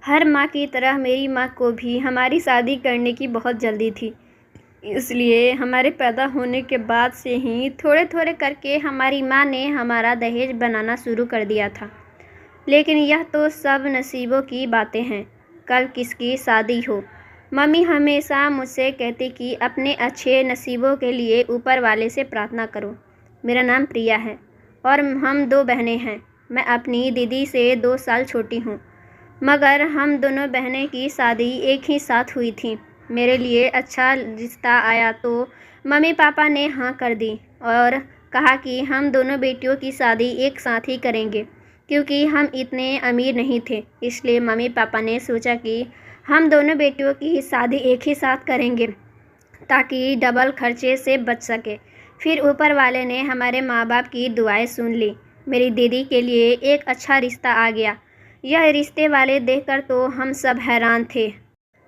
हर माँ की तरह मेरी माँ को भी हमारी शादी करने की बहुत जल्दी थी। इसलिए हमारे पैदा होने के बाद से ही थोड़े थोड़े करके हमारी माँ ने हमारा दहेज बनाना शुरू कर दिया था। लेकिन यह तो सब नसीबों की बातें हैं, कल किसकी शादी हो। मम्मी हमेशा मुझसे कहती कि अपने अच्छे नसीबों के लिए ऊपर वाले से प्रार्थना करो। मेरा नाम प्रिया है और हम 2 बहनें हैं। मैं अपनी दीदी से 2 साल छोटी हूँ, मगर हम दोनों बहनें की शादी एक ही साथ हुई थी। मेरे लिए अच्छा रिश्ता आया तो मम्मी पापा ने हाँ कर दी और कहा कि हम दोनों बेटियों की शादी एक साथ ही करेंगे। क्योंकि हम इतने अमीर नहीं थे, इसलिए मम्मी पापा ने सोचा कि हम दोनों बेटियों की शादी एक ही साथ करेंगे ताकि डबल खर्चे से बच सके। फिर ऊपर वाले ने हमारे माँ बाप की दुआएं सुन ली। मेरी दीदी के लिए एक अच्छा रिश्ता आ गया। यह रिश्ते वाले देखकर तो हम सब हैरान थे,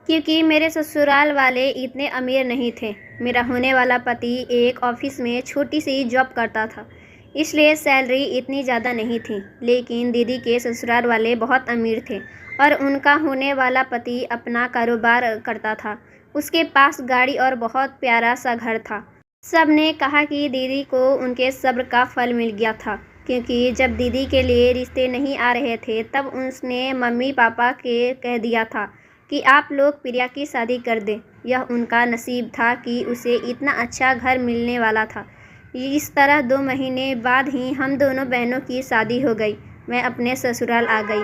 क्योंकि मेरे ससुराल वाले इतने अमीर नहीं थे। मेरा होने वाला पति एक ऑफिस में छोटी सी जॉब करता था, इसलिए सैलरी इतनी ज़्यादा नहीं थी। लेकिन दीदी के ससुराल वाले बहुत अमीर थे और उनका होने वाला पति अपना कारोबार करता था। उसके पास गाड़ी और बहुत प्यारा सा घर था। सब ने कहा कि दीदी को उनके सब्र का फल मिल गया था, क्योंकि जब दीदी के लिए रिश्ते नहीं आ रहे थे तब उसने मम्मी पापा के कह दिया था कि आप लोग प्रिया की शादी कर दें। यह उनका नसीब था कि उसे इतना अच्छा घर मिलने वाला था। इस तरह 2 महीने बाद ही हम दोनों बहनों की शादी हो गई। मैं अपने ससुराल आ गई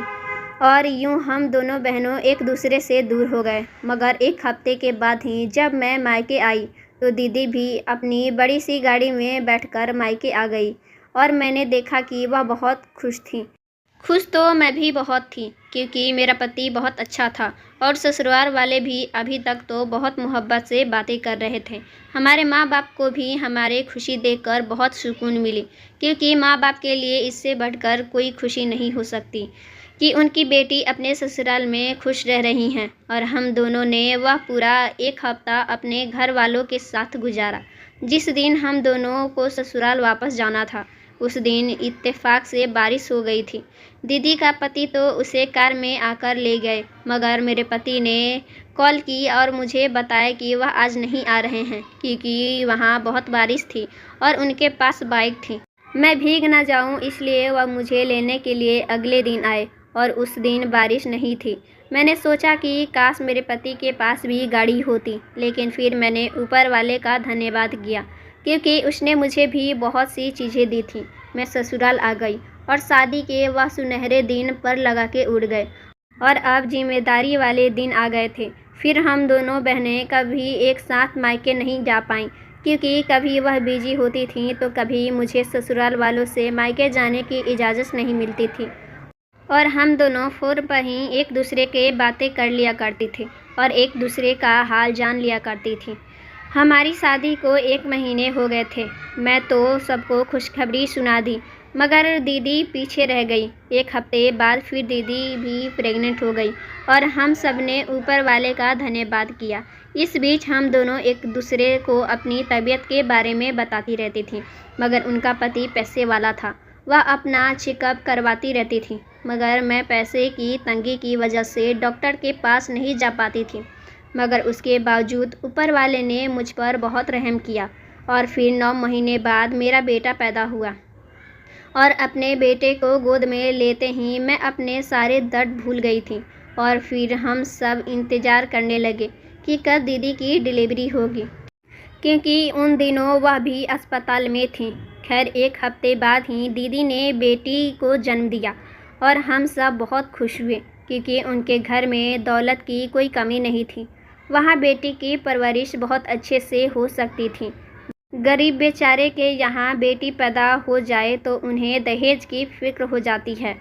और यूं हम दोनों बहनों एक दूसरे से दूर हो गए। मगर 1 हफ्ते के बाद ही जब मैं मायके आई तो दीदी भी अपनी बड़ी सी गाड़ी में बैठकर मायके आ गई और मैंने देखा कि वह बहुत खुश थी। खुश तो मैं भी बहुत थी, क्योंकि मेरा पति बहुत अच्छा था और ससुराल वाले भी अभी तक तो बहुत मोहब्बत से बातें कर रहे थे। हमारे माँ बाप को भी हमारे खुशी देखकर बहुत सुकून मिली, क्योंकि माँ बाप के लिए इससे बढ़कर कोई खुशी नहीं हो सकती कि उनकी बेटी अपने ससुराल में खुश रह रही हैं। और हम दोनों ने वह पूरा 1 हफ्ता अपने घर वालों के साथ गुजारा। जिस दिन हम दोनों को ससुराल वापस जाना था, उस दिन इत्तेफाक से बारिश हो गई थी। दीदी का पति तो उसे कार में आकर ले गए, मगर मेरे पति ने कॉल की और मुझे बताया कि वह आज नहीं आ रहे हैं, क्योंकि वहाँ बहुत बारिश थी और उनके पास बाइक थी। मैं भीग ना जाऊँ इसलिए वह मुझे लेने के लिए अगले दिन आए और उस दिन बारिश नहीं थी। मैंने सोचा कि काश मेरे पति के पास भी गाड़ी होती, लेकिन फिर मैंने ऊपर वाले का धन्यवाद किया, क्योंकि उसने मुझे भी बहुत सी चीज़ें दी थी। मैं ससुराल आ गई और शादी के वह सुनहरे दिन पर लगा के उड़ गए और अब जिम्मेदारी वाले दिन आ गए थे। फिर हम दोनों बहनें कभी एक साथ मायके नहीं जा पाईं, क्योंकि कभी वह बिजी होती थीं तो कभी मुझे ससुराल वालों से मायके जाने की इजाज़त नहीं मिलती थी। और हम दोनों फ़ोन पर ही एक दूसरे के बातें कर लिया करती थी और एक दूसरे का हाल जान लिया करती थी। हमारी शादी को 1 महीने हो गए थे। मैं तो सबको खुशखबरी सुना दी, मगर दीदी पीछे रह गई। 1 हफ्ते बाद फिर दीदी भी प्रेग्नेंट हो गई और हम सब ने ऊपर वाले का धन्यवाद किया। इस बीच हम दोनों एक दूसरे को अपनी तबीयत के बारे में बताती रहती थी, मगर उनका पति पैसे वाला था। वह अपना चेकअप करवाती रहती थी, मगर मैं पैसे की तंगी की वजह से डॉक्टर के पास नहीं जा पाती थी। मगर उसके बावजूद ऊपर वाले ने मुझ पर बहुत रहम किया और फिर 9 महीने बाद मेरा बेटा पैदा हुआ। और अपने बेटे को गोद में लेते ही मैं अपने सारे दर्द भूल गई थी और फिर हम सब इंतज़ार करने लगे कि कब दीदी की डिलीवरी होगी, क्योंकि उन दिनों वह भी अस्पताल में थी। खैर 1 हफ्ते बाद ही दीदी ने बेटी को जन्म दिया और हम सब बहुत खुश हुए, क्योंकि उनके घर में दौलत की कोई कमी नहीं थी। वहाँ बेटी की परवरिश बहुत अच्छे से हो सकती थी। गरीब बेचारे के यहाँ बेटी पैदा हो जाए तो उन्हें दहेज की फिक्र हो जाती है।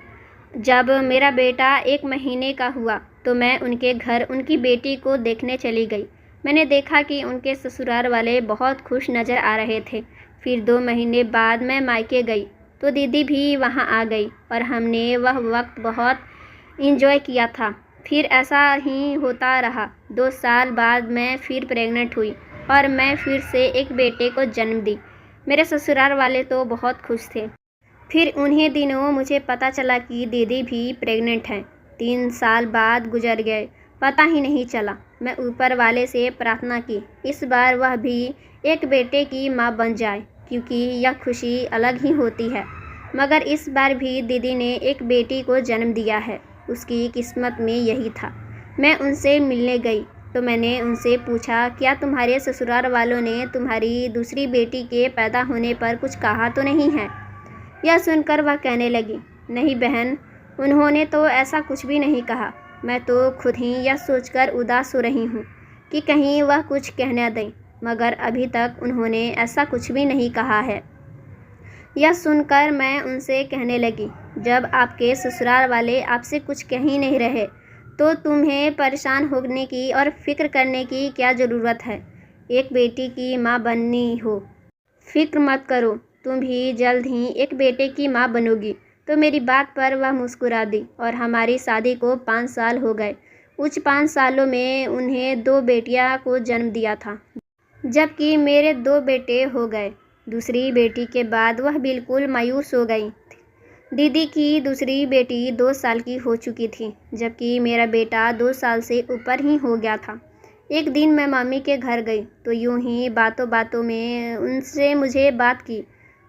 जब मेरा बेटा 1 महीने का हुआ तो मैं उनके घर उनकी बेटी को देखने चली गई। मैंने देखा कि उनके ससुराल वाले बहुत खुश नज़र आ रहे थे। फिर 2 महीने बाद मैं मायके गई तो दीदी भी वहाँ आ गई और हमने वह वक्त बहुत इंजॉय किया था। फिर ऐसा ही होता रहा। 2 साल बाद मैं फिर प्रेग्नेंट हुई और मैं फिर से एक बेटे को जन्म दी। मेरे ससुराल वाले तो बहुत खुश थे। फिर उन्हीं दिनों मुझे पता चला कि दीदी भी प्रेग्नेंट हैं। 3 साल बाद गुजर गए, पता ही नहीं चला। मैं ऊपर वाले से प्रार्थना की, इस बार वह भी एक बेटे की माँ बन जाए, क्योंकि यह खुशी अलग ही होती है। मगर इस बार भी दीदी ने एक बेटी को जन्म दिया है। उसकी किस्मत में यही था। मैं उनसे मिलने गई तो मैंने उनसे पूछा, क्या तुम्हारे ससुराल वालों ने तुम्हारी दूसरी बेटी के पैदा होने पर कुछ कहा तो नहीं है? यह सुनकर वह कहने लगी, नहीं बहन, उन्होंने तो ऐसा कुछ भी नहीं कहा। मैं तो खुद ही यह सोचकर उदास हो रही हूँ कि कहीं वह कुछ कह न दें, मगर अभी तक उन्होंने ऐसा कुछ भी नहीं कहा है। यह सुनकर मैं उनसे कहने लगी, जब आपके ससुराल वाले आपसे कुछ कह ही नहीं रहे तो तुम्हें परेशान होने की और फिक्र करने की क्या ज़रूरत है? एक बेटी की माँ बननी हो, फिक्र मत करो, तुम भी जल्द ही एक बेटे की माँ बनोगी। तो मेरी बात पर वह मुस्कुरा दी और हमारी शादी को 5 साल हो गए। उस 5 सालों में उन्हें 2 बेटियां को जन्म दिया था, जबकि मेरे 2 बेटे हो गए। दूसरी बेटी के बाद वह बिल्कुल मायूस हो गई। दीदी की दूसरी बेटी 2 साल की हो चुकी थी, जबकि मेरा बेटा 2 साल से ऊपर ही हो गया था। एक दिन मैं मम्मी के घर गई तो यूं ही बातों बातों में उनसे मुझे बात की।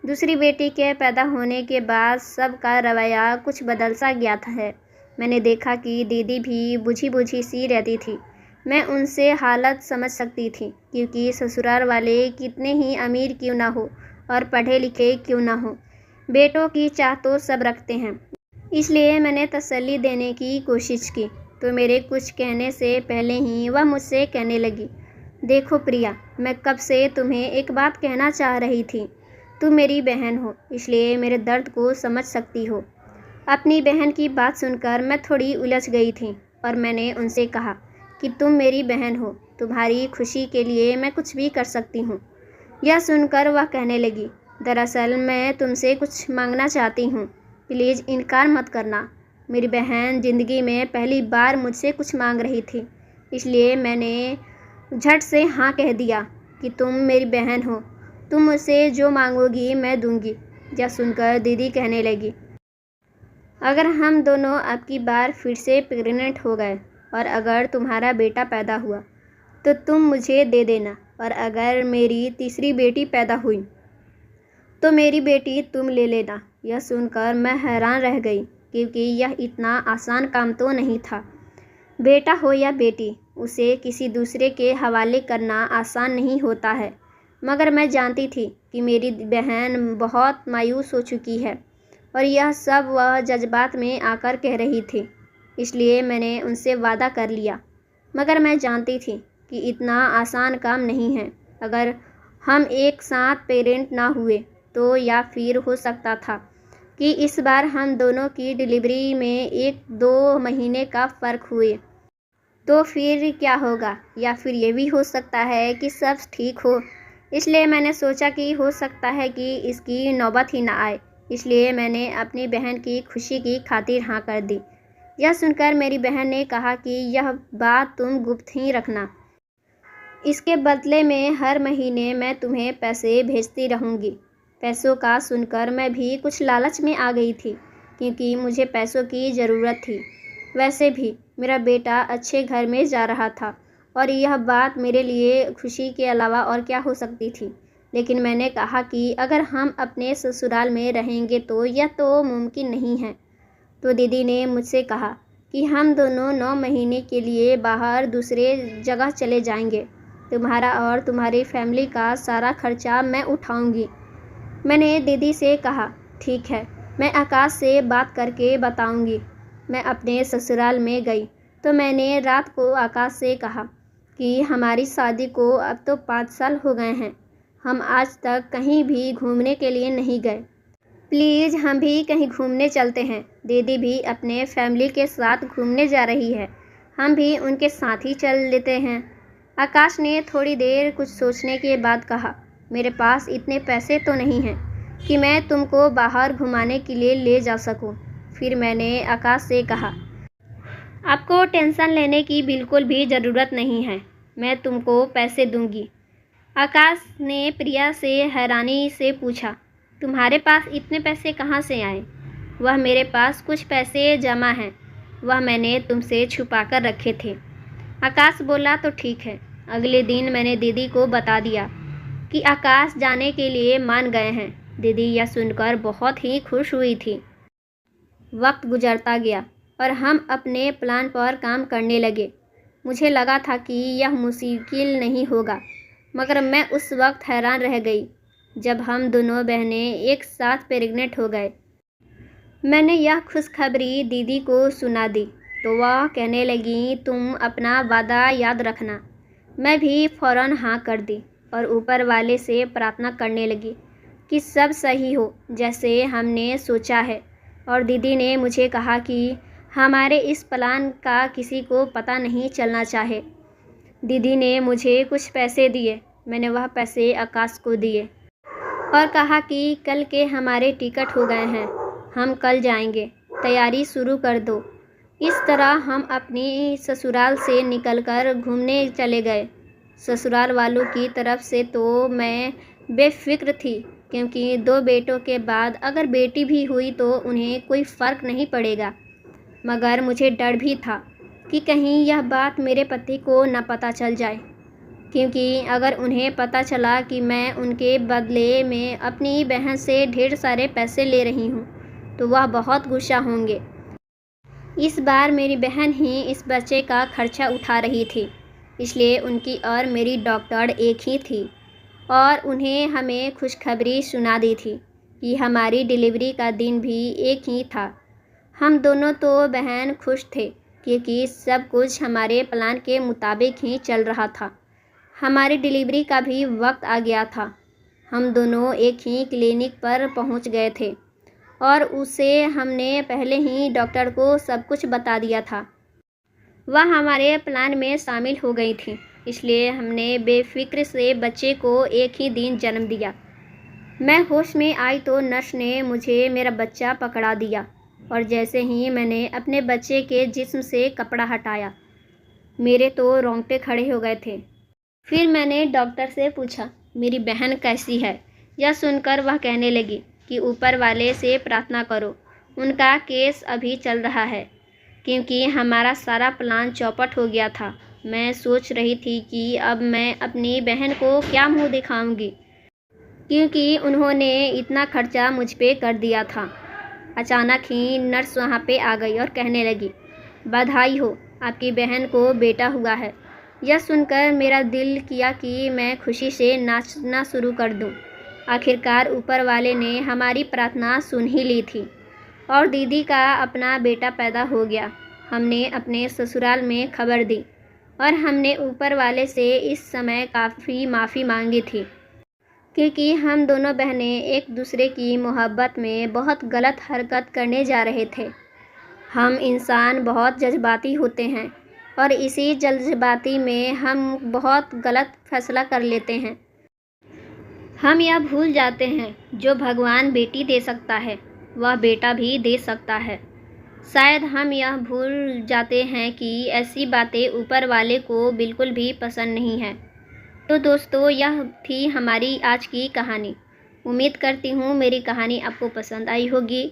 दूसरी बेटी के पैदा होने के बाद सबका रवैया कुछ बदल सा गया था। मैंने देखा कि दीदी भी बुझी बुझी सी रहती थी। मैं उनसे हालत समझ सकती थी, क्योंकि ससुराल वाले कितने ही अमीर क्यों ना हो और पढ़े लिखे क्यों ना हो, बेटों की चाह तो सब रखते हैं। इसलिए मैंने तसल्ली देने की कोशिश की तो मेरे कुछ कहने से पहले ही वह मुझसे कहने लगी, देखो प्रिया, मैं कब से तुम्हें एक बात कहना चाह रही थी। तुम मेरी बहन हो, इसलिए मेरे दर्द को समझ सकती हो। अपनी बहन की बात सुनकर मैं थोड़ी उलझ गई थी और मैंने उनसे कहा कि तुम मेरी बहन हो, तुम्हारी खुशी के लिए मैं कुछ भी कर सकती हूँ। यह सुनकर वह कहने लगी, दरअसल मैं तुमसे कुछ मांगना चाहती हूँ, प्लीज़ इनकार मत करना। मेरी बहन ज़िंदगी में पहली बार मुझसे कुछ मांग रही थी, इसलिए मैंने झट से हाँ कह दिया कि तुम मेरी बहन हो, तुम मुझसे जो मांगोगी मैं दूंगी। यह सुनकर दीदी कहने लगी, अगर हम दोनों अब की बार फिर से प्रेग्नेंट हो गए और अगर तुम्हारा बेटा पैदा हुआ तो तुम मुझे दे देना, और अगर मेरी तीसरी बेटी पैदा हुई तो मेरी बेटी तुम ले लेना। यह सुनकर मैं हैरान रह गई, क्योंकि यह इतना आसान काम तो नहीं था। बेटा हो या बेटी, उसे किसी दूसरे के हवाले करना आसान नहीं होता है। मगर मैं जानती थी कि मेरी बहन बहुत मायूस हो चुकी है और यह सब वह जज्बात में आकर कह रही थी, इसलिए मैंने उनसे वादा कर लिया। मगर मैं जानती थी कि इतना आसान काम नहीं है। अगर हम एक साथ पेरेंट ना हुए तो या फिर हो सकता था कि इस बार हम दोनों की डिलीवरी में 1-2 महीने का फ़र्क हुए तो फिर क्या होगा, या फिर ये भी हो सकता है कि सब ठीक हो। इसलिए मैंने सोचा कि हो सकता है कि इसकी नौबत ही ना आए, इसलिए मैंने अपनी बहन की खुशी की खातिर हाँ कर दी। यह सुनकर मेरी बहन ने कहा कि यह बात तुम गुप्त ही रखना, इसके बदले में हर महीने मैं तुम्हें पैसे भेजती रहूँगी। पैसों का सुनकर मैं भी कुछ लालच में आ गई थी, क्योंकि मुझे पैसों की ज़रूरत थी। वैसे भी मेरा बेटा अच्छे घर में जा रहा था और यह बात मेरे लिए खुशी के अलावा और क्या हो सकती थी। लेकिन मैंने कहा कि अगर हम अपने ससुराल में रहेंगे तो यह तो मुमकिन नहीं है। तो दीदी ने मुझसे कहा कि हम दोनों 9 महीने के लिए बाहर दूसरे जगह चले जाएंगे। तुम्हारा और तुम्हारी फैमिली का सारा खर्चा मैं उठाऊंगी। मैंने दीदी से कहा, ठीक है, मैं आकाश से बात करके बताऊंगी। मैं अपने ससुराल में गई तो मैंने रात को आकाश से कहा कि हमारी शादी को अब तो 5 साल हो गए हैं, हम आज तक कहीं भी घूमने के लिए नहीं गए। प्लीज़ हम भी कहीं घूमने चलते हैं। दीदी भी अपने फैमिली के साथ घूमने जा रही है, हम भी उनके साथ ही चल लेते हैं। आकाश ने थोड़ी देर कुछ सोचने के बाद कहा, मेरे पास इतने पैसे तो नहीं हैं कि मैं तुमको बाहर घुमाने के लिए ले जा सकूं। फिर मैंने आकाश से कहा, आपको टेंशन लेने की बिल्कुल भी ज़रूरत नहीं है, मैं तुमको पैसे दूंगी। आकाश ने प्रिया से हैरानी से पूछा, तुम्हारे पास इतने पैसे कहाँ से आए? वह मेरे पास कुछ पैसे जमा हैं, वह मैंने तुमसे छुपा कर रखे थे। आकाश बोला, तो ठीक है। अगले दिन मैंने दीदी को बता दिया कि आकाश जाने के लिए मान गए हैं। दीदी यह सुनकर बहुत ही खुश हुई थी। वक्त गुजरता गया और हम अपने प्लान पर काम करने लगे। मुझे लगा था कि यह मुश्किल नहीं होगा, मगर मैं उस वक्त हैरान रह गई जब हम दोनों बहनें एक साथ प्रेग्नेंट हो गए। मैंने यह खुशखबरी दीदी को सुना दी तो वह कहने लगी, तुम अपना वादा याद रखना। मैं भी फ़ौरन हाँ कर दी और ऊपर वाले से प्रार्थना करने लगी कि सब सही हो जैसे हमने सोचा है। और दीदी ने मुझे कहा कि हमारे इस प्लान का किसी को पता नहीं चलना चाहे। दीदी ने मुझे कुछ पैसे दिए। मैंने वह पैसे आकाश को दिए और कहा कि कल के हमारे टिकट हो गए हैं, हम कल जाएंगे, तैयारी शुरू कर दो। इस तरह हम अपनी ससुराल से निकलकर घूमने चले गए। ससुराल वालों की तरफ से तो मैं बेफिक्र थी, क्योंकि 2 बेटों के बाद अगर बेटी भी हुई तो उन्हें कोई फ़र्क नहीं पड़ेगा। मगर मुझे डर भी था कि कहीं यह बात मेरे पति को न पता चल जाए, क्योंकि अगर उन्हें पता चला कि मैं उनके बदले में अपनी बहन से ढेर सारे पैसे ले रही हूँ तो वह बहुत गुस्सा होंगे। इस बार मेरी बहन ही इस बच्चे का खर्चा उठा रही थी, इसलिए उनकी और मेरी डॉक्टर एक ही थी और उन्हें हमें खुशखबरी सुना दी थी कि हमारी डिलीवरी का दिन भी एक ही था। हम दोनों तो बहन खुश थे क्योंकि सब कुछ हमारे प्लान के मुताबिक ही चल रहा था। हमारी डिलीवरी का भी वक्त आ गया था। हम दोनों एक ही क्लिनिक पर पहुंच गए थे और उसे हमने पहले ही डॉक्टर को सब कुछ बता दिया था। वह हमारे प्लान में शामिल हो गई थी, इसलिए हमने बेफिक्र से बच्चे को एक ही दिन जन्म दिया। मैं होश में आई तो नर्स ने मुझे मेरा बच्चा पकड़ा दिया और जैसे ही मैंने अपने बच्चे के जिस्म से कपड़ा हटाया, मेरे तो रोंगटे खड़े हो गए थे। फिर मैंने डॉक्टर से पूछा, मेरी बहन कैसी है? यह सुनकर वह कहने लगी कि ऊपर वाले से प्रार्थना करो, उनका केस अभी चल रहा है, क्योंकि हमारा सारा प्लान चौपट हो गया था। मैं सोच रही थी कि अब मैं अपनी बहन को क्या मुंह दिखाऊंगी, क्योंकि उन्होंने इतना खर्चा मुझ पे कर दिया था। अचानक ही नर्स वहाँ पे आ गई और कहने लगी, बधाई हो, आपकी बहन को बेटा हुआ है। यह सुनकर मेरा दिल किया कि मैं खुशी से नाचना शुरू कर दूं। आखिरकार ऊपर वाले ने हमारी प्रार्थना सुन ही ली थी और दीदी का अपना बेटा पैदा हो गया। हमने अपने ससुराल में खबर दी और हमने ऊपर वाले से इस समय काफ़ी माफ़ी मांगी थी, क्योंकि हम दोनों बहनें एक दूसरे की मोहब्बत में बहुत गलत हरकत करने जा रहे थे। हम इंसान बहुत जज्बाती होते हैं और इसी जल्दबाजी में हम बहुत गलत फैसला कर लेते हैं। हम यह भूल जाते हैं जो भगवान बेटी दे सकता है वह बेटा भी दे सकता है। शायद हम यह भूल जाते हैं कि ऐसी बातें ऊपर वाले को बिल्कुल भी पसंद नहीं है। तो दोस्तों, यह थी हमारी आज की कहानी। उम्मीद करती हूँ मेरी कहानी आपको पसंद आई होगी।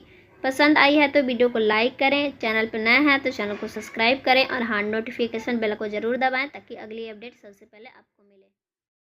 पसंद आई है तो वीडियो को लाइक करें, चैनल पर नए हैं तो चैनल को सब्सक्राइब करें और हाँ, नोटिफिकेशन बेल को ज़रूर दबाएं ताकि अगली अपडेट सबसे पहले आपको मिले।